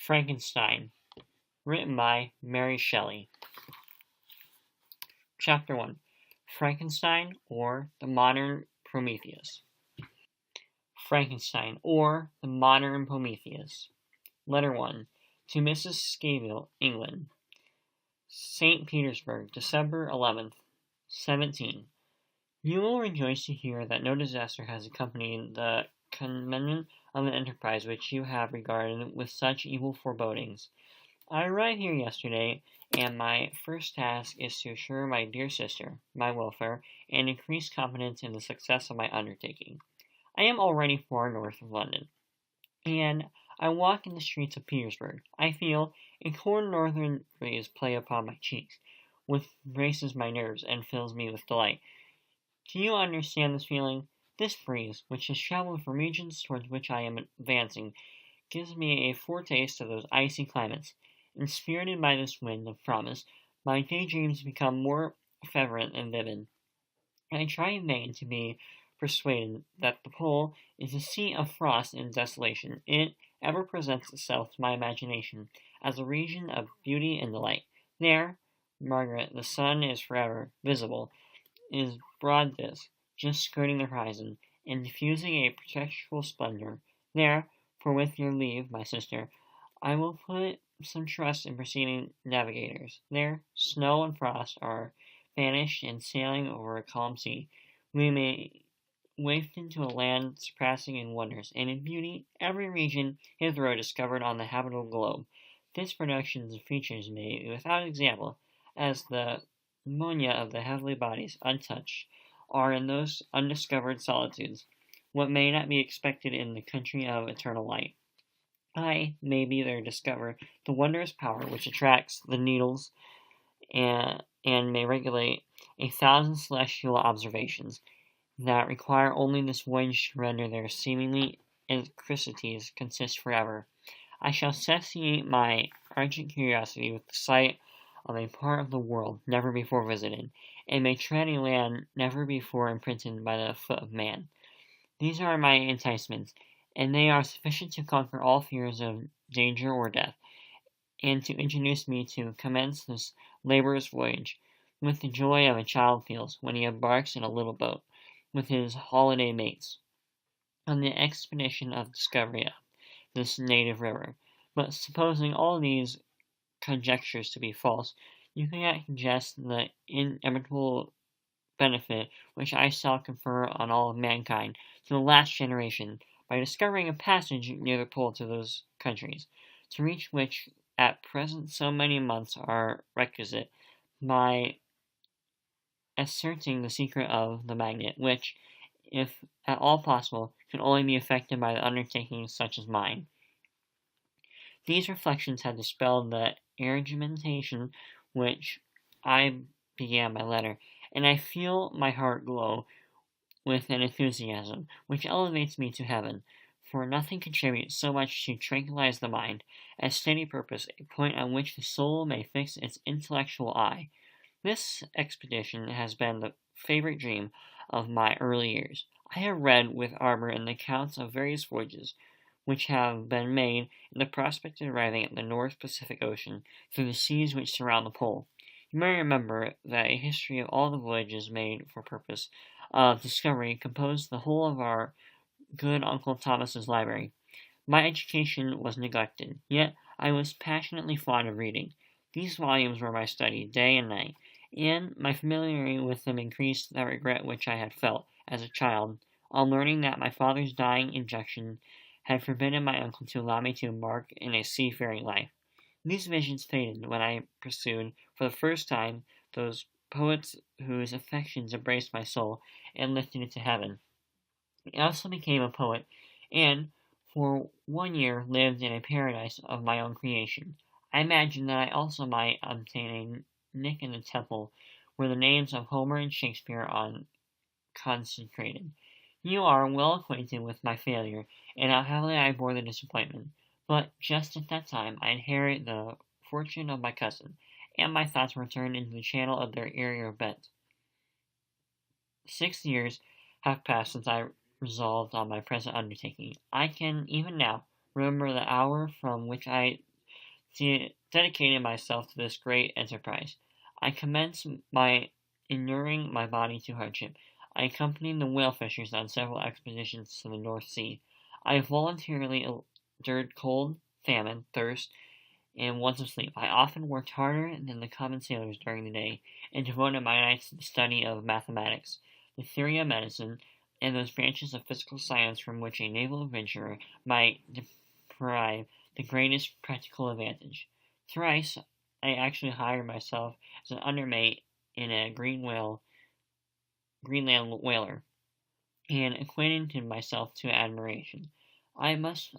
Frankenstein, written by Mary Shelley. Chapter 1. Frankenstein, or the Modern Prometheus. Frankenstein, or the Modern Prometheus. Letter 1. To Mrs. Scaville, England. St. Petersburg, December 11th, 17. You will rejoice to hear that no disaster has accompanied the commencement of an enterprise which you have regarded with such evil forebodings. I arrived here yesterday, and my first task is to assure my dear sister my welfare and increase confidence in the success of my undertaking. I am already far north of London, and I walk in the streets of Petersburg. I feel a cold northern breeze play upon my cheeks, which braces my nerves and fills me with delight. Do you understand this feeling? This breeze, which has traveled from regions towards which I am advancing, gives me a foretaste of those icy climates. Inspirited by this wind of promise, my daydreams become more fervent and vivid. I try in vain to be persuaded that the pole is a seat of frost and desolation. It ever presents itself to my imagination as a region of beauty and delight. There, Margaret, the sun is forever visible, is broad disk, just skirting the horizon, and diffusing a perpetual splendor. There, for with your leave, my sister, I will put some trust in preceding navigators. There, snow and frost are vanished, and sailing over a calm sea, we may waft into a land surpassing in wonders and in beauty every region hitherto discovered on the habitable globe. This production of features may, without example, as the ammonia of the heavenly bodies, untouched, are in those undiscovered solitudes, what may not be expected in the country of eternal light. I may be there discover the wondrous power which attracts the needles and may regulate 1,000 celestial observations that require only this voyage to render their seemingly eccentricities consist forever. I shall satiate my ardent curiosity with the sight of a part of the world never before visited, and may tread a land never before imprinted by the foot of man. These are my enticements, and they are sufficient to conquer all fears of danger or death, and to introduce me to commence this laborious voyage with the joy of a child feels when he embarks in a little boat, with his holiday mates, on the expedition of discovery of this native river. But supposing all these conjectures to be false, you cannot suggest the inevitable benefit which I shall confer on all of mankind to the last generation, by discovering a passage near the pole to those countries, to reach which at present so many months are requisite, by ascertaining the secret of the magnet, which, if at all possible, can only be effected by the undertaking such as mine. These reflections had dispelled the argumentation which I began my letter, and I feel my heart glow with an enthusiasm which elevates me to heaven, for nothing contributes so much to tranquilize the mind as steady purpose, a point on which the soul may fix its intellectual eye. This expedition has been the favorite dream of my early years. I have read with ardor in the accounts of various voyages which have been made in the prospect of arriving at the North Pacific Ocean through the seas which surround the pole. You may remember that a history of all the voyages made for purpose of discovery composed the whole of our good Uncle Thomas's library. My education was neglected, yet I was passionately fond of reading. These volumes were my study day and night, and my familiarity with them increased that regret which I had felt, as a child, on learning that my father's dying injunction had forbidden my uncle to allow me to embark in a seafaring life. These visions faded when I pursued, for the first time, those poets whose affections embraced my soul and lifted it to heaven. I also became a poet, and for 1 year lived in a paradise of my own creation. I imagined that I also might obtain a nick in the temple where the names of Homer and Shakespeare are consecrated. You are well acquainted with my failure, and how heavily I bore the disappointment. But just at that time I inherited the fortune of my cousin, and my thoughts were turned into the channel of their airier bent. 6 years have passed since I resolved on my present undertaking. I can even now remember the hour from which I dedicated myself to this great enterprise. I commenced by inuring my body to hardship. I accompanied the whale fishers on several expeditions to the North Sea. I voluntarily endured cold, famine, thirst, and want of sleep. I often worked harder than the common sailors during the day, and devoted my nights to the study of mathematics, the theory of medicine, and those branches of physical science from which a naval adventurer might derive the greatest practical advantage. Thrice I actually hired myself as an undermate in a Greenland whaler, and acquainted myself to admiration. I must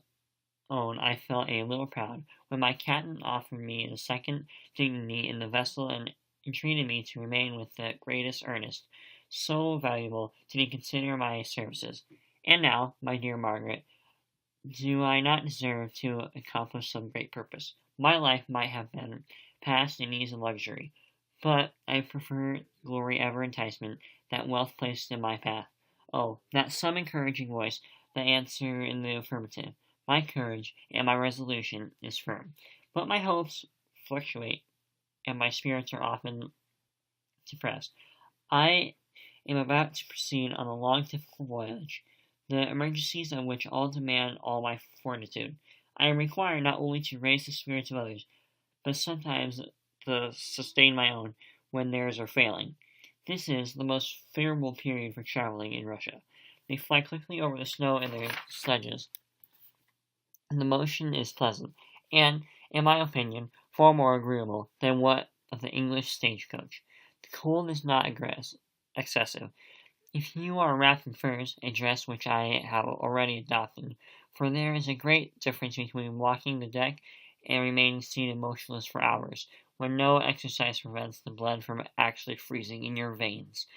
own I felt a little proud when my captain offered me the second dignity in the vessel and entreated me to remain with the greatest earnest, so valuable did he consider my services. And now, my dear Margaret, do I not deserve to accomplish some great purpose? My life might have been passed in ease and luxury, but I prefer glory ever enticement that wealth placed in my path. Oh, that some encouraging voice, the answer in the affirmative. My courage and my resolution is firm, but my hopes fluctuate, and my spirits are often depressed. I am about to proceed on a long, difficult voyage, the emergencies of which all demand all my fortitude. I am required not only to raise the spirits of others, but sometimes to sustain my own when theirs are failing. This is the most favorable period for traveling in Russia. They fly quickly over the snow in their sledges, and the motion is pleasant, and, in my opinion, far more agreeable than what of the English stagecoach. The cold is not excessive. If you are wrapped in furs, a dress which I have already adopted, for there is a great difference between walking the deck and remaining seated motionless for hours, when no exercise prevents the blood from actually freezing in your veins.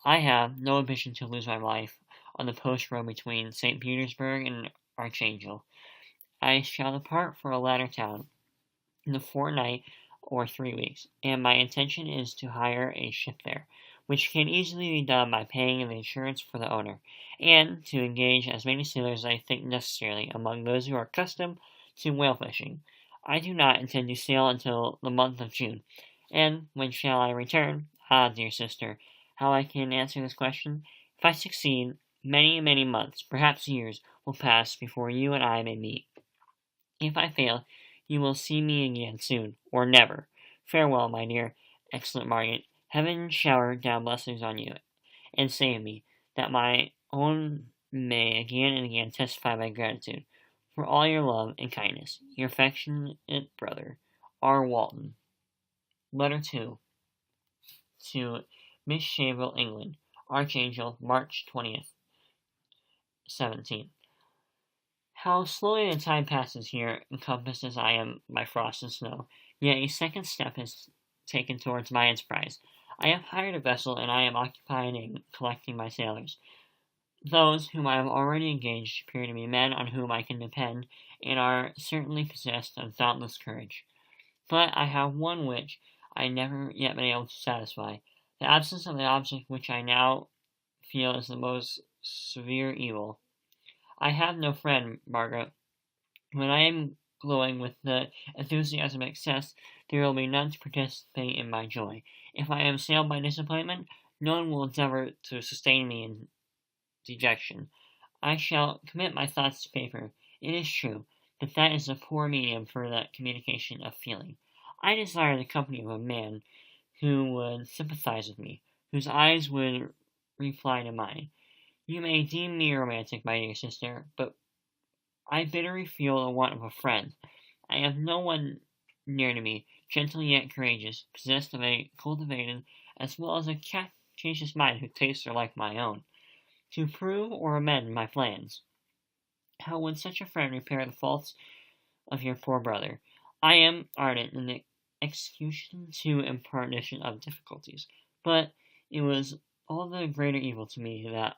I have no ambition to lose my life on the post road between St. Petersburg and Archangel. I shall depart for a latter town in a fortnight or 3 weeks, and my intention is to hire a ship there, which can easily be done by paying the insurance for the owner, and to engage as many sailors as I think necessary among those who are accustomed to whale fishing. I do not intend to sail until the month of June. And when shall I return? Ah, dear sister, how I can answer this question? If I succeed, many, many months, perhaps years, will pass before you and I may meet. If I fail, you will see me again soon, or never. Farewell, my dear, excellent Margaret. Heaven shower down blessings on you, and save me, that my own may again and again testify my gratitude for all your love and kindness. Your affectionate brother, R. Walton. Letter 2 to Miss Shaville, England. Archangel, March 20th, 17. How slowly the time passes here, encompassed as I am by frost and snow, yet a second step is taken towards my enterprise. I have hired a vessel, and I am occupied in collecting my sailors. Those whom I have already engaged appear to be men on whom I can depend, and are certainly possessed of dauntless courage. But I have one which I never yet been able to satisfy. The absence of the object which I now feel is the most severe evil. I have no friend, Margaret. When I am glowing with the enthusiasm of success, there will be none to participate in my joy. If I am assailed by disappointment, no one will endeavor to sustain me in dejection. I shall commit my thoughts to paper. It is true that that is a poor medium for the communication of feeling. I desire the company of a man who would sympathize with me, whose eyes would reply to mine. You may deem me romantic, my dear sister, but I bitterly feel the want of a friend. I have no one near to me, gentle yet courageous, possessed of a cultivated as well as a captious mind whose tastes are like my own, to prove or amend my plans. How would such a friend repair the faults of your poor brother? I am ardent in the execution to impartition of difficulties, but it was all the greater evil to me that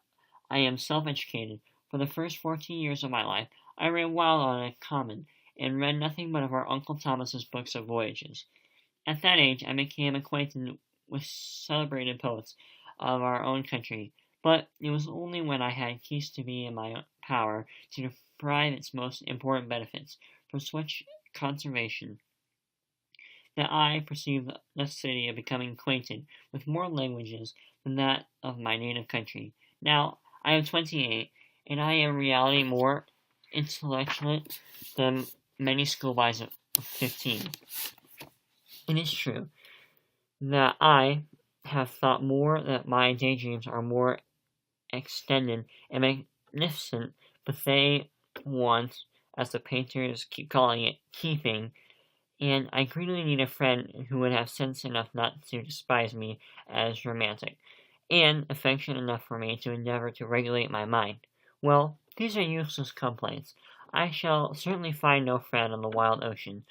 I am self-educated. For the first 14 years of my life, I ran wild on a common, and read nothing but of our Uncle Thomas's books of voyages. At that age, I became acquainted with celebrated poets of our own country, but it was only when I had ceased to be in my power to deprive its most important benefits from such conservation that I perceive the necessity of becoming acquainted with more languages than that of my native country. Now, I am 28, and I am in reality more intellectual than many schoolboys of 15. It is true that I have thought more, that my daydreams are more extended and magnificent, but they want, as the painters keep calling it, keeping, and I greatly need a friend who would have sense enough not to despise me as romantic, and affection enough for me to endeavor to regulate my mind. Well, these are useless complaints. I shall certainly find no friend on the wild ocean,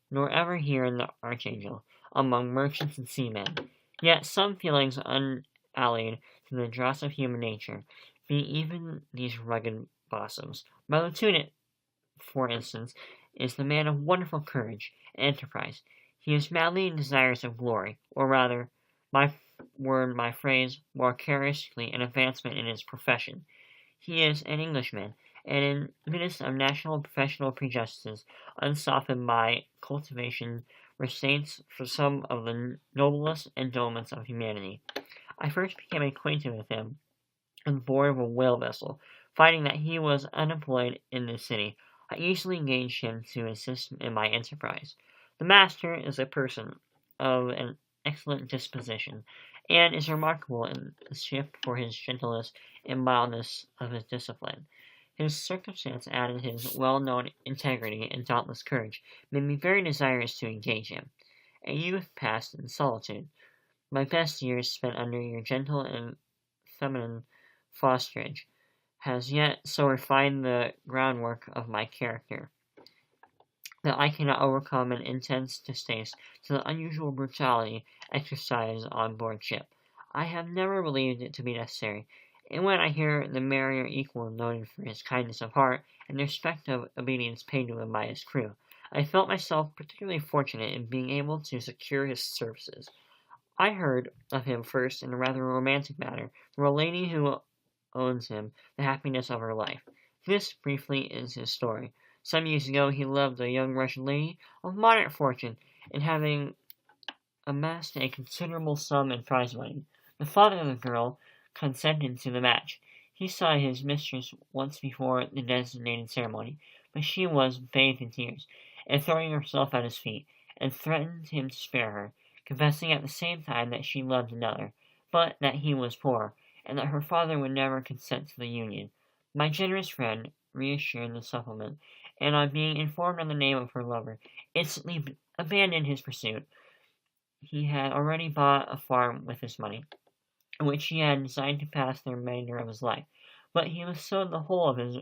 nor ever hear in the Archangel, among merchants and seamen. Yet some feelings unallied to the dross of human nature, be even these rugged blossoms. My lieutenant, for instance, is the man of wonderful courage and enterprise. He is madly desirous of glory, or rather, my phrase, more characteristically, an advancement in his profession. He is an Englishman, and in midst of national and professional prejudices, unsoftened by cultivation, retains for some of the noblest endowments of humanity. I first became acquainted with him on board of a whale vessel. Finding that he was unemployed in the city, I easily engaged him to assist in my enterprise. The master is a person of an excellent disposition, and is remarkable in the ship for his gentleness and mildness of his discipline. His circumstance added his well-known integrity and dauntless courage, made me very desirous to engage him. A youth passed in solitude, my best years spent under your gentle and feminine fosterage, has yet so refined the groundwork of my character that I cannot overcome an intense distaste to the unusual brutality exercised on board ship. I have never believed it to be necessary, and when I hear the mariner equal noted for his kindness of heart and the respect of obedience paid to him by his crew, I felt myself particularly fortunate in being able to secure his services. I heard of him first in a rather romantic manner from a lady who owns him the happiness of her life. This, briefly, is his story. Some years ago he loved a young Russian lady of moderate fortune, and having amassed a considerable sum in prize money, the father of the girl consented to the match. He saw his mistress once before the designated ceremony, but she was bathed in tears, and throwing herself at his feet, and threatened him to spare her, confessing at the same time that she loved another, but that he was poor, and that her father would never consent to the union. My generous friend reassured the supplement, and on being informed of the name of her lover, instantly abandoned his pursuit. He had already bought a farm with his money, in which he had designed to pass the remainder of his life, but he was sold the whole of his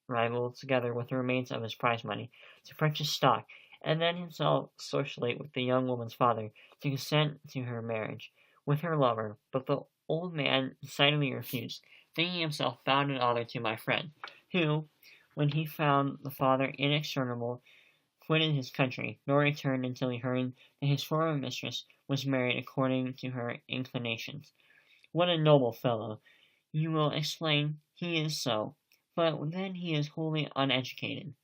rival, together with the remains of his prize money, to purchase stock, and then himself socialite with the young woman's father to consent to her marriage with her lover, but the old man decidedly refused, thinking himself bound in honor to my friend, who, when he found the father inexorable, quitted his country, nor returned until he heard that his former mistress was married according to her inclinations. What a noble fellow! You will explain, he is so, but then he is wholly uneducated.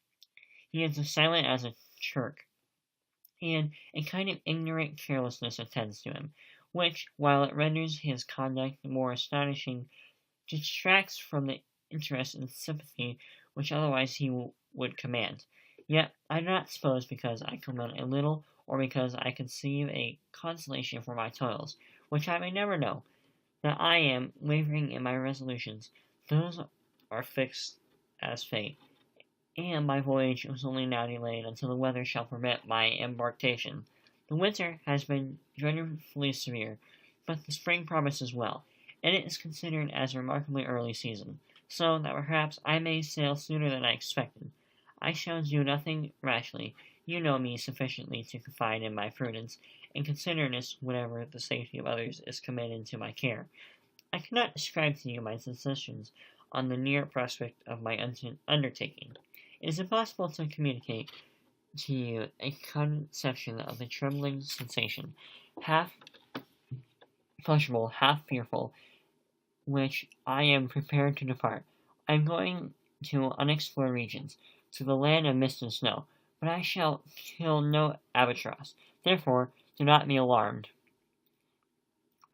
He is as silent as a Turk, and a kind of ignorant carelessness attends to him, which, while it renders his conduct more astonishing, detracts from the interest and sympathy which otherwise he would command. Yet I do not suppose because I command a little, or because I conceive a consolation for my toils, which I may never know, that I am wavering in my resolutions. Those are fixed as fate, and my voyage was only now delayed until the weather shall permit my embarkation. The winter has been dreadfully severe, but the spring promises well, and it is considered as a remarkably early season, so that perhaps I may sail sooner than I expected. I shall do nothing rashly. You know me sufficiently to confide in my prudence and considerateness whenever the safety of others is committed to my care. I cannot describe to you my sensations on the near prospect of my undertaking. It is impossible to communicate to you a conception of the trembling sensation, half pleasurable, half fearful, which I am prepared to depart. I am going to unexplored regions, to the land of mist and snow, but I shall kill no albatross. Therefore, do not be alarmed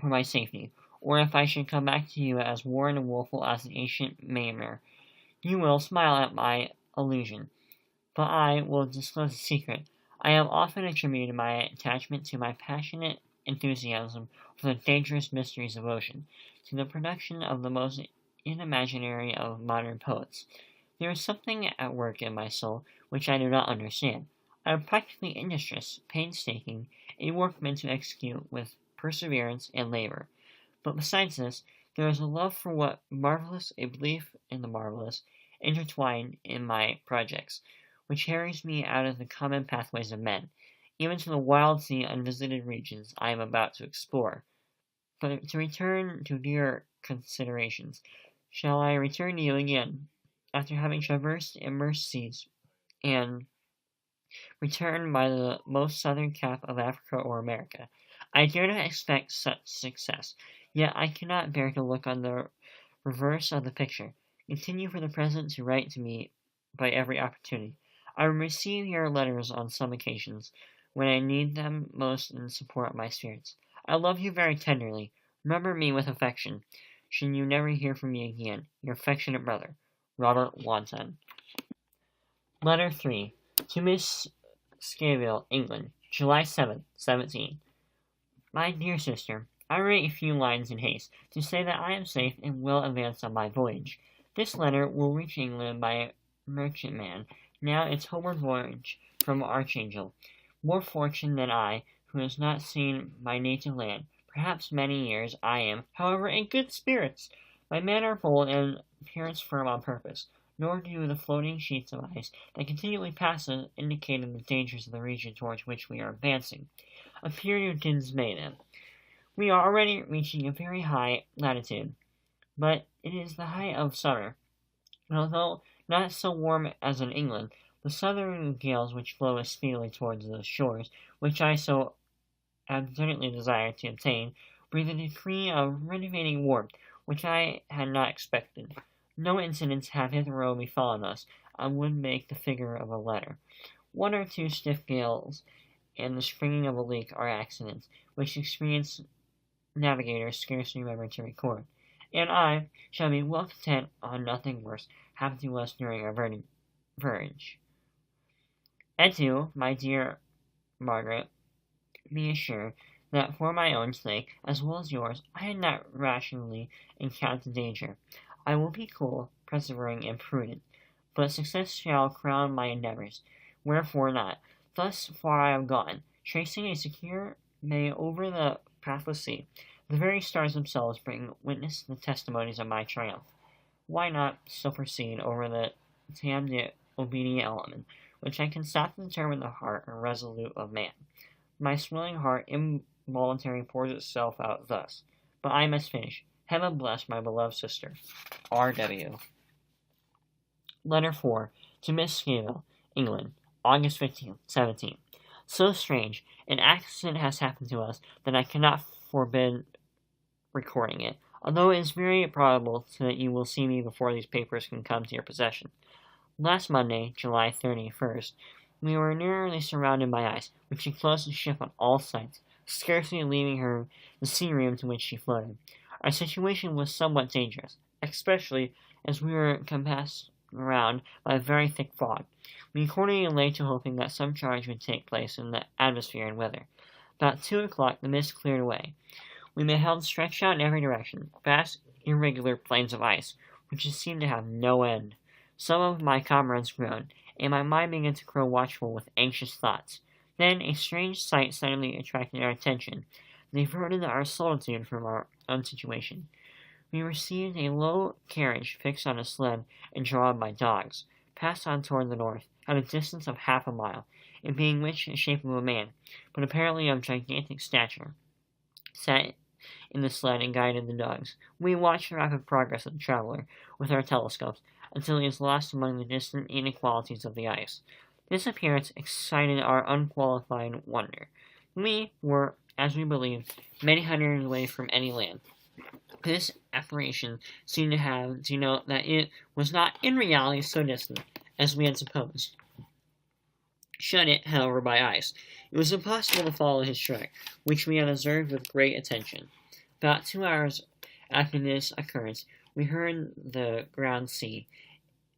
for my safety, or if I should come back to you as worn and woeful as the ancient mariner, you will smile at my illusion. But I will disclose a secret. I have often attributed my attachment to my passionate enthusiasm for the dangerous mysteries of ocean, to the production of the most unimaginary of modern poets. There is something at work in my soul which I do not understand. I am practically industrious, painstaking, a workman to execute with perseverance and labor. But besides this, there is a love for what marvelous, a belief in the marvelous, intertwined in my projects, which carries me out of the common pathways of men, even to the wild sea unvisited regions I am about to explore. But to return to dear considerations, shall I return to you again, after having traversed immersed seas, and returned by the most southern cap of Africa or America? I dare not expect such success, yet I cannot bear to look on the reverse of the picture. Continue for the present to write to me by every opportunity. I receive your letters on some occasions, when I need them most in support of my spirits. I love you very tenderly. Remember me with affection, should you never hear from me again. Your affectionate brother, Robert Wanton. Letter 3. To Miss Scaville, England, July 7th, 17. My dear sister, I write a few lines in haste, to say that I am safe and well advanced on my voyage. This letter will reach England by a merchantman, now its homeward voyage from Archangel. More fortunate than I, who has not seen my native land, perhaps many years. I am, however, in good spirits. My manner bold and appearance firm on purpose, nor do the floating sheets of ice that continually pass us indicate the dangers of the region towards which we are advancing appear to dismay them. We are already reaching a very high latitude, but it is the height of summer, and although not so warm as in England, the southern gales which blow us speedily towards the shores, which I so ardently desire to obtain, breathe a decree of renovating warmth, which I had not expected. No incidents have hitherto befallen us, and would make the figure of a letter. One or two stiff gales and the springing of a leak are accidents, which experienced navigators scarcely remember to record, and I shall be well content on nothing worse happen to us during our voyage. Adieu, my dear Margaret. Be assured that for my own sake, as well as yours, I had not rationally encountered danger. I will be cool, persevering, and prudent, but success shall crown my endeavors. Wherefore not? Thus far I have gone, tracing a secure way over the pathless sea. The very stars themselves bring witness the testimonies of my triumph. Why not so proceed over the tam de obedient element, which I can softly determine the heart and resolute of man? My swelling heart involuntarily pours itself out thus. But I must finish. Heaven bless my beloved sister. R.W. Letter 4. To Miss Scaville, England, August 15th, 17. So strange, an accident has happened to us that I cannot forbid recording it, although it is very probable that you will see me before these papers can come to your possession. Last Monday, July 31st, we were nearly surrounded by ice, which enclosed the ship on all sides, scarcely leaving her the sea room to which she floated. Our situation was somewhat dangerous, especially as we were compassed around by a very thick fog. We accordingly lay to hoping that some change would take place in the atmosphere and weather. About 2 o'clock the mist cleared away. We beheld stretched out in every direction vast irregular plains of ice, which seemed to have no end. Some of my comrades groaned, and my mind began to grow watchful with anxious thoughts. Then a strange sight suddenly attracted our attention, and diverted our solitude from our own situation. We received a low carriage fixed on a sled and drawn by dogs, passed on toward the north, at a distance of half a mile, it being which the shape of a man, but apparently of gigantic stature, sat in the sled and guided the dogs. We watched the rapid progress of the traveler with our telescopes until he was lost among the distant inequalities of the ice. This appearance excited our unqualified wonder. We were, as we believed, many hundreds away from any land. This apparition seemed to have to note that it was not in reality so distant as we had supposed. shut it, however, by ice. It was impossible to follow his track, which we had observed with great attention. About 2 hours after this occurrence, we heard the ground sea.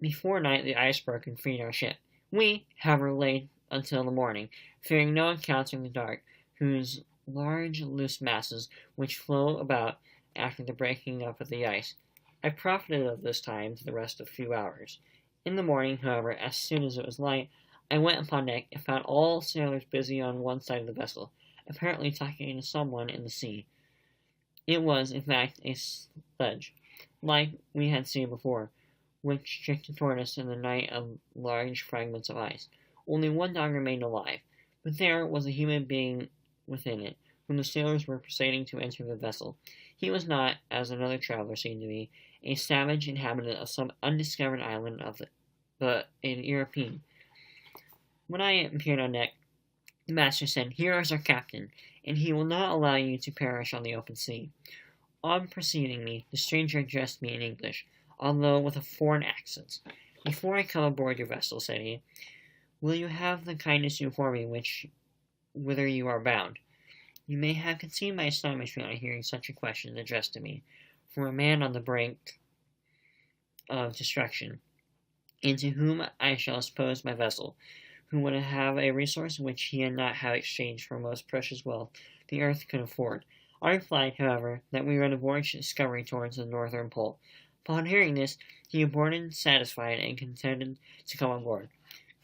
Before night, the ice broke and freed our ship. We, however, lay until the morning, fearing no encounter in the dark, whose large loose masses, which flow about after the breaking up of the ice. I profited of this time to the rest of a few hours. In the morning, however, as soon as it was light, I went upon deck and found all sailors busy on one side of the vessel, apparently talking to someone in the sea. It was, in fact, a sledge, like we had seen before, which drifted toward us in the night of large fragments of ice. Only one dog remained alive, but there was a human being within it, whom the sailors were proceeding to enter the vessel. He was not, as another traveler seemed to be, a savage inhabitant of some undiscovered island but an European. When I appeared on deck, the master said, "Here is our captain, and he will not allow you to perish on the open sea." On perceiving me, the stranger addressed me in English, although with a foreign accent. "Before I come aboard your vessel," said he, "will you have the kindness to inform me whither you are bound?" You may have conceived my astonishment on hearing such a question addressed to me, from a man on the brink of destruction, into whom I shall expose my vessel, who would have a resource which he had not have exchanged for most precious wealth the earth could afford. I replied, however, that we were on a voyage to discovery towards the northern pole. Upon hearing this, he aborted satisfied and contented to come on board.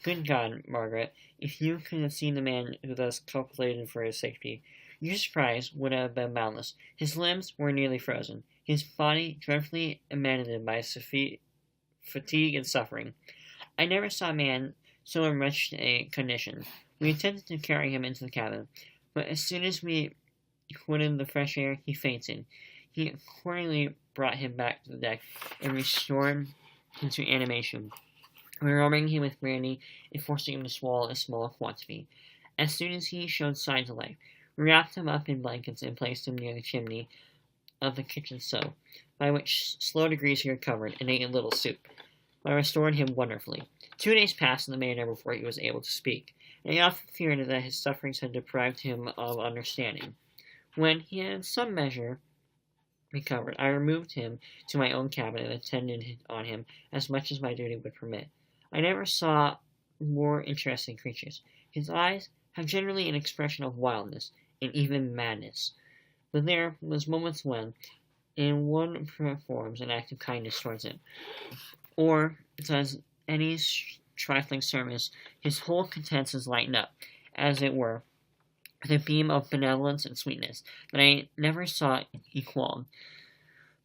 Good God, Margaret, if you could have seen the man who thus calculated for his safety, your surprise would have been boundless. His limbs were nearly frozen, his body dreadfully emaciated by fatigue and suffering. I never saw a man so in wretched a condition. We attempted to carry him into the cabin, but as soon as we quitted the fresh air, he fainted. He accordingly brought him back to the deck and restored him to animation. We were rubbing him with brandy and forcing him to swallow a small quantity. As soon as he showed signs of life, we wrapped him up in blankets and placed him near the chimney of the kitchen stove, by which slow degrees he recovered and ate a little soup. I restored him wonderfully. 2 days passed in the manner before he was able to speak, and I often feared that his sufferings had deprived him of understanding. When he had in some measure recovered, I removed him to my own cabin and attended on him as much as my duty would permit. I never saw more interesting creatures. His eyes have generally an expression of wildness and even madness, but there was moments when, in one performs an act of kindness towards him, or does any trifling service, his whole countenance lighten up, as it were, with a beam of benevolence and sweetness that I never saw equalled.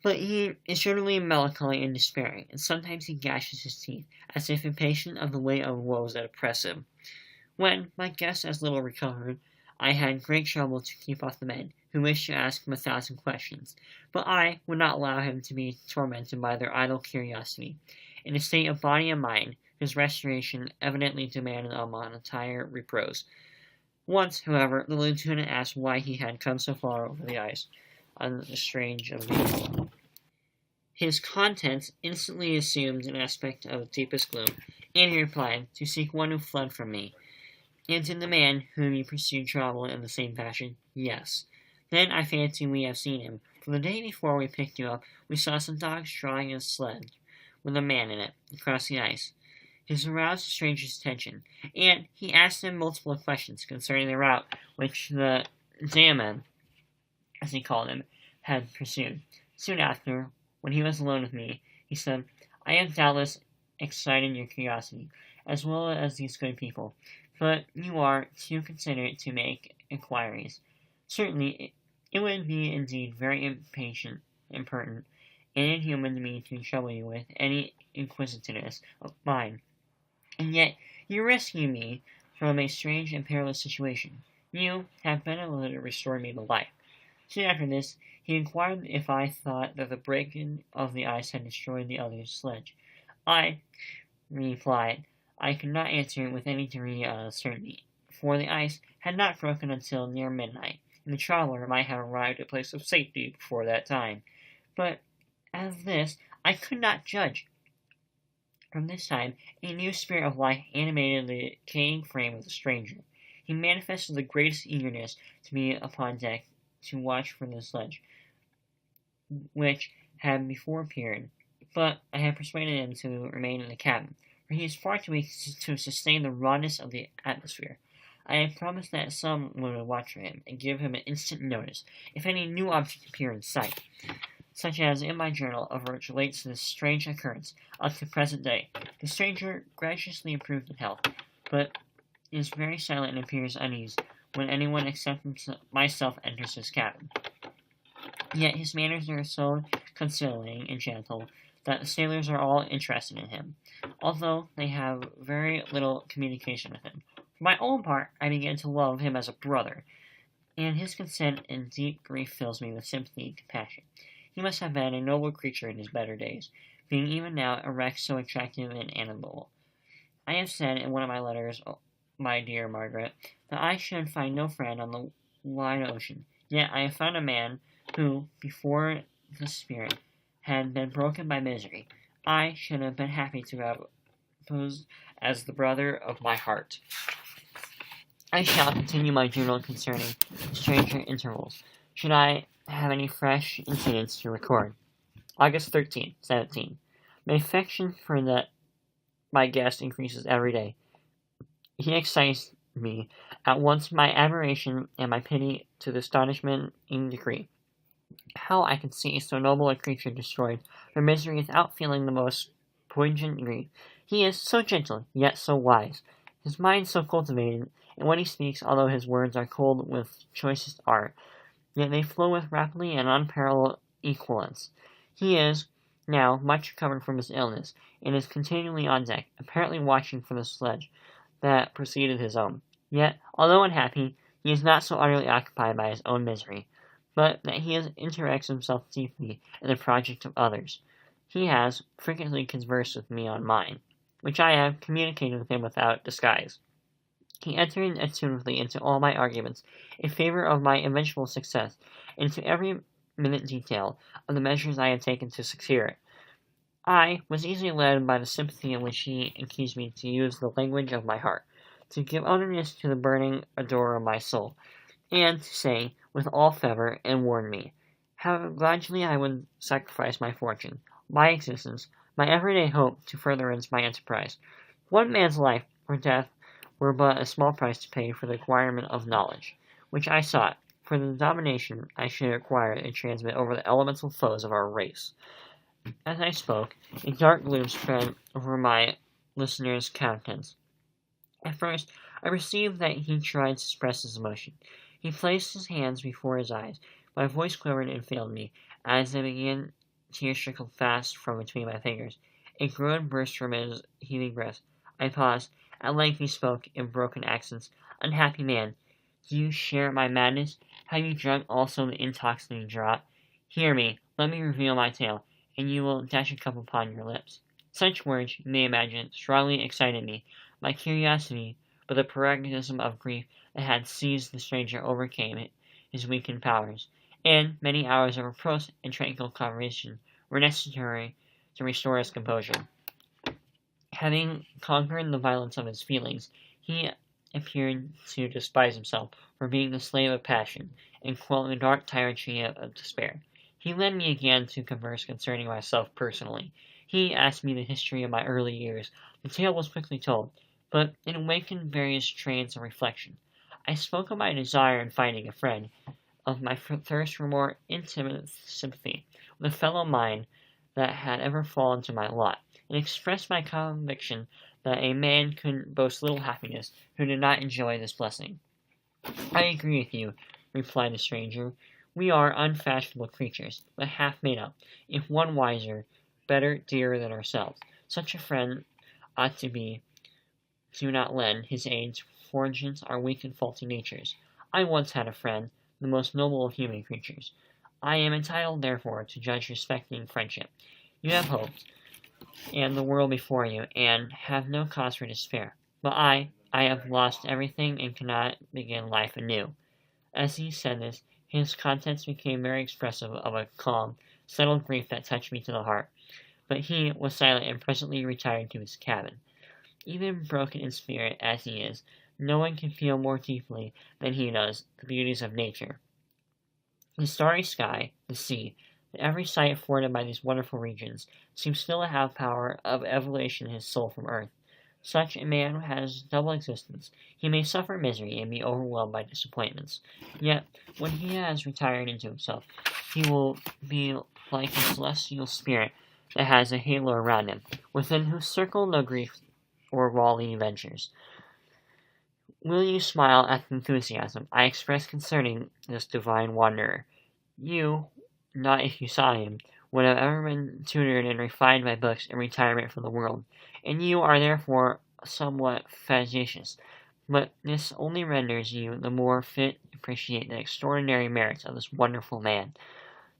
But he is generally melancholy and despairing, and sometimes he gashes his teeth, as if impatient of the weight of woes that oppress him. When my guest as little recovered, I had great trouble to keep off the men, who wished to ask him 1,000 questions, but I would not allow him to be tormented by their idle curiosity. In a state of body and mind, his restoration evidently demanded of him entire repose. Once, however, the lieutenant asked why he had come so far over the ice on a strange occasion. His contents instantly assumed an aspect of deepest gloom, and he replied, "To seek one who fled from me." "And in the man whom you pursued travel in the same fashion?" "Yes." "Then I fancy we have seen him, for the day before we picked you up, we saw some dogs drawing a sled with a man in it across the ice." This aroused the stranger's attention, and he asked him multiple questions concerning the route which the Zaman, as he called him, had pursued. Soon after, when he was alone with me, he said, "I have doubtless excited your curiosity, as well as these good people, but you are too considerate to make inquiries. Certainly, it would be indeed very impertinent, and inhuman to me to trouble you with any inquisitiveness of mine. And yet you rescue me from a strange and perilous situation. You have been able to restore me to life." Soon after this, he inquired if I thought that the breaking of the ice had destroyed the other's sledge. I replied I could not answer with any degree of certainty, for the ice had not broken until near midnight, and the traveler might have arrived at a place of safety before that time. But as this I could not judge. From this time, a new spirit of life animated the decaying frame of the stranger. He manifested the greatest eagerness to be upon deck to watch for the sledge, which had before appeared, but I had persuaded him to remain in the cabin, for he is far too weak to sustain the rawness of the atmosphere. I had promised that some one would watch for him, and give him an instant notice if any new object appeared in sight, such as in my journal, of which relates to this strange occurrence up to the present day. The stranger gradually improved in health, but is very silent and appears uneasy when anyone except myself enters his cabin. Yet his manners are so conciliating and gentle that the sailors are all interested in him, although they have very little communication with him. For my own part, I begin to love him as a brother, and his consent and deep grief fills me with sympathy and compassion. He must have been a noble creature in his better days, being even now erect, so attractive and animable. I have said in one of my letters, my dear Margaret, that I should find no friend on the wide ocean. Yet I have found a man who, before the spirit had been broken by misery, I should have been happy to have posed as the brother of my heart. I shall continue my journal concerning stranger intervals, should I have any fresh incidents to record. August 13, 17. My affection for my guest increases every day. He excites me at once my admiration and my pity to the astonishment in degree. How I can see so noble a creature destroyed for misery without feeling the most poignant grief. He is so gentle, yet so wise, his mind so cultivated, and when he speaks, although his words are cold with choicest art, yet they flow with rapidly and unparalleled eloquence. He is now much recovered from his illness, and is continually on deck, apparently watching for the sledge that preceded his own. Yet, although unhappy, he is not so utterly occupied by his own misery, but that he interests himself deeply in the project of others. He has frequently conversed with me on mine, which I have communicated with him without disguise. He entered attentively into all my arguments in favor of my eventual success, and into every minute detail of the measures I had taken to secure it. I was easily led by the sympathy in which he accused me to use the language of my heart, to give utterance to the burning ardor of my soul, and to say, with all fervor, and warn me, how gladly I would sacrifice my fortune, my existence, my everyday hope to furtherance my enterprise. One man's life or death were but a small price to pay for the acquirement of knowledge, which I sought, for the domination I should acquire and transmit over the elemental foes of our race. As I spoke, a dark gloom spread over my listener's countenance. At first, I perceived that he tried to suppress his emotion. He placed his hands before his eyes. My voice quivered and failed me, as I began tears trickled fast from between my fingers. A groan burst from his heaving breast. I paused. At length he spoke in broken accents. Unhappy man, do you share my madness? Have you drunk also the intoxicating draught? Hear me, let me reveal my tale, and you will dash a cup upon your lips. Such words, you may imagine, strongly excited me. My curiosity, but the paroxysm of grief that had seized the stranger overcame his weakened powers, and many hours of reproach and tranquil conversation were necessary to restore his composure. Having conquered the violence of his feelings, he appeared to despise himself for being the slave of passion, and quell the dark tyranny of despair. He led me again to converse concerning myself personally. He asked me the history of my early years. The tale was quickly told, but it awakened various trains of reflection. I spoke of my desire in finding a friend, of my thirst for more intimate sympathy with a fellow mind that had ever fallen to my lot, and expressed my conviction that a man could boast little happiness who did not enjoy this blessing. I agree with you, replied the stranger. We are unfashionable creatures, but half made up, if one wiser, better, dearer than ourselves. Such a friend ought to do not lend his aid to fortunes our weak and faulty natures. I once had a friend, the most noble of human creatures. I am entitled, therefore, to judge respecting friendship. You have hopes, and the world before you, and have no cause for despair. But I have lost everything and cannot begin life anew. As he said this, his countenance became very expressive of a calm, settled grief that touched me to the heart. but he was silent and presently retired to his cabin. Even broken in spirit as he is, no one can feel more deeply than he does the beauties of nature. The starry sky, the sea, and every sight afforded by these wonderful regions seems still to have power of elevation in his soul from earth. Such a man has double existence. He may suffer misery and be overwhelmed by disappointments. Yet, when he has retired into himself, he will be like a celestial spirit that has a halo around him, within whose circle no grief or Raleigh ventures. Will you smile at the enthusiasm I express concerning this divine wanderer? You, not if you saw him, would have ever been tutored and refined by books in retirement from the world, and you are therefore somewhat facetious, but this only renders you the more fit to appreciate the extraordinary merits of this wonderful man.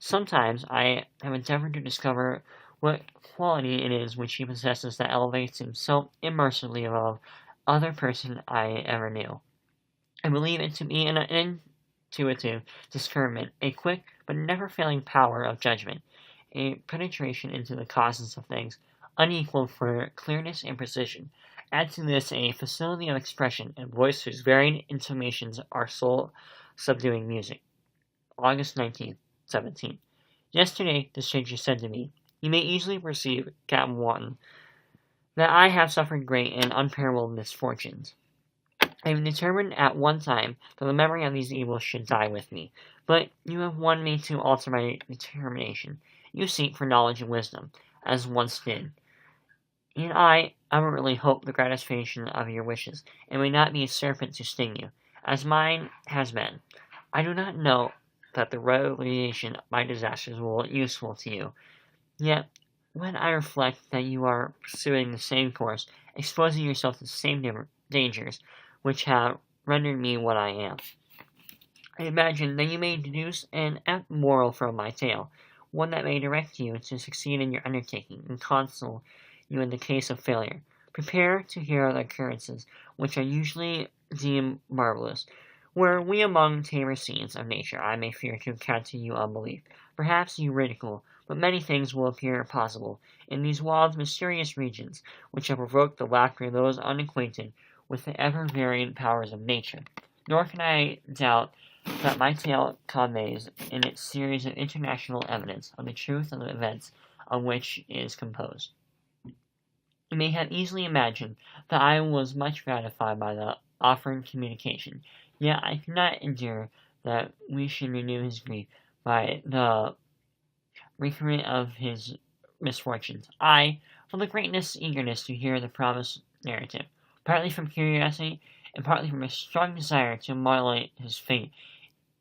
Sometimes I have endeavored to discover what quality it is which he possesses that elevates him so immeasurably above other person I ever knew. I believe it to be an intuitive discernment, a quick but never failing power of judgment, a penetration into the causes of things, unequaled for clearness and precision. Add to this a facility of expression and voice whose varied intonations are soul-subduing music. August 19th, 17. Yesterday the stranger said to me, "You may easily perceive, Captain Wotton, that I have suffered great and unparalleled misfortunes. I have determined at one time that the memory of these evils should die with me, but you have won me to alter my determination. You seek for knowledge and wisdom, as once did, and I evidently hope the gratification of your wishes, and may not be a serpent to sting you, as mine has been. I do not know that the revelation of my disasters will be useful to you. Yet, when I reflect that you are pursuing the same course, exposing yourself to the same dangers which have rendered me what I am, I imagine that you may deduce an apt moral from my tale, one that may direct you to succeed in your undertaking, and console you in the case of failure. Prepare to hear the occurrences which are usually deemed marvelous. Were we among tamer scenes of nature, I may fear to encounter you unbelief. Perhaps you ridicule, but many things will appear possible in these wild, mysterious regions, which have provoked the laughter of those unacquainted with the ever-varying powers of nature. Nor can I doubt that my tale conveys in its series of international evidence of the truth of the events on which it is composed. You may have easily imagined that I was much gratified by the offered communication, yet I could not endure that we should renew his grief by the recurrence of his misfortunes. I, from the greatest eagerness to hear the promised narrative, partly from curiosity, and partly from a strong desire to moderate his fate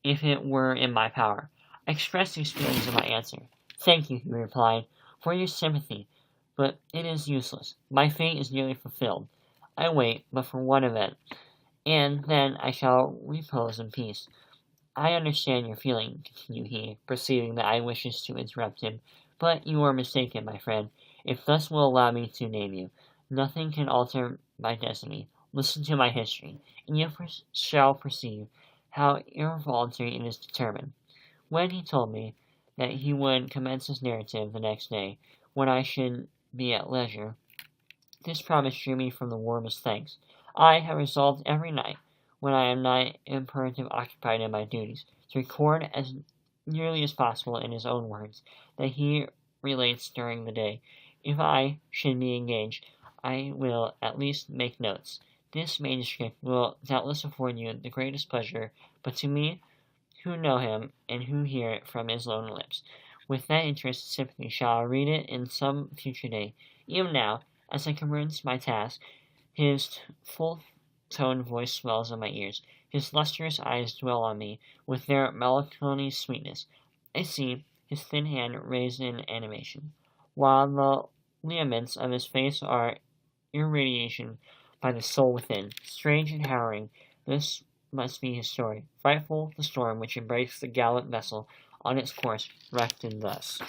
if it were in my power, I expressed these feelings in my answer. "Thank you," he replied, "for your sympathy, but it is useless. My fate is nearly fulfilled. I wait but for one event, and then I shall repose in peace. I understand your feeling," continued he, perceiving that I wished to interrupt him, "but you are mistaken, my friend, if thus will allow me to name you. Nothing can alter my destiny. Listen to my history, and you shall perceive how involuntarily it is determined." When he told me that he would commence his narrative the next day, when I should be at leisure, this promise drew me from the warmest thanks. I have resolved every night, when I am not imperatively occupied in my duties, to record as nearly as possible in his own words that he relates during the day. If I should be engaged, I will at least make notes. This manuscript will doubtless afford you the greatest pleasure, but to me, who know him, and who hear it from his own lips, with that interest and sympathy shall I read it in some future day. Even now, as I commence my task, his full-toned voice swells in my ears, his lustrous eyes dwell on me with their melancholy sweetness. I see his thin hand raised in animation, while the lineaments of his face are irradiation by the soul within. Strange and harrowing, this must be his story. Frightful the storm which embraced the gallant vessel on its course, wrecked and thus.